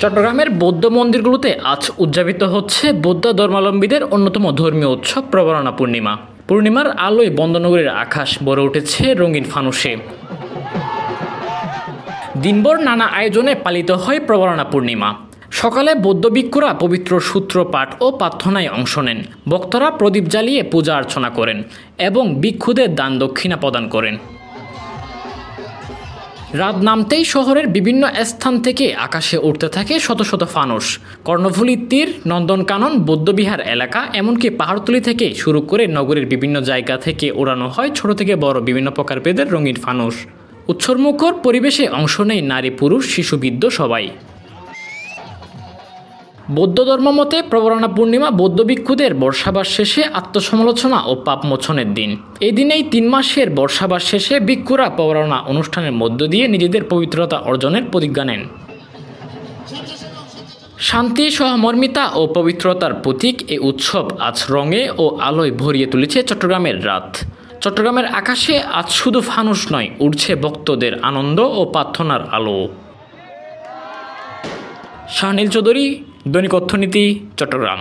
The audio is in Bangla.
চট্টগ্রামের বৌদ্ধ মন্দিরগুলোতে আজ উদযাপিত হচ্ছে বৌদ্ধ ধর্মাবলম্বীদের অন্যতম ধর্মীয় উৎসব প্রবরণা পূর্ণিমা। পূর্ণিমার আলোয় বন্দনগরীর আকাশ ভরে উঠেছে রঙিন ফানুসে। দিনভর নানা আয়োজনে পালিত হয় প্রবরণা পূর্ণিমা। সকালে বৌদ্ধ ভিক্ষুরা পবিত্র সূত্র পাঠ ও প্রার্থনায় অংশ নেন। ভক্তরা প্রদীপ জ্বালিয়ে পূজা অর্চনা করেন এবং ভিক্ষুদের দান দক্ষিণা প্রদান করেন। রাত নামতেই শহরের বিভিন্ন স্থান থেকে আকাশে উঠতে থাকে শত শত ফানুস। কর্ণফুলী তীর, নন্দনকানন, বৌদ্ধবিহার এলাকা, এমনকি পাহাড়তলি থেকে শুরু করে নগরীর বিভিন্ন জায়গা থেকে ওড়ানো হয় ছোট থেকে বড় বিভিন্ন প্রকারভেদের রঙিন ফানুস। উৎসবমুখর পরিবেশে অংশ নেয় নারী, পুরুষ, শিশু, বৃদ্ধ সবাই। বৌদ্ধ ধর্মমতে প্রবরণা পূর্ণিমা বৌদ্ধ ভিক্ষুদের বর্ষাবাস শেষে আত্মসমালোচনা ও পাপ মোচনের দিন। এই দিনেই 3 মাসের বর্ষাবাস শেষে ভিক্ষুরা প্রবরণা অনুষ্ঠানের মধ্য দিয়ে নিজেদের পবিত্রতা অর্জনের প্রতিজ্ঞা নেন। শান্তি, সহমর্মিতা ও পবিত্রতার প্রতীক এই উৎসব আজ রঙে ও আলোয় ভরিয়ে তুলেছে চট্টগ্রামের রাত। চট্টগ্রামের আকাশে আজ শুধু ফানুস নয়, উড়ছে ভক্তদের আনন্দ ও প্রার্থনার আলো। শাহনীল চৌধুরী, দৈনিক অর্থনীতি, চট্টগ্রাম।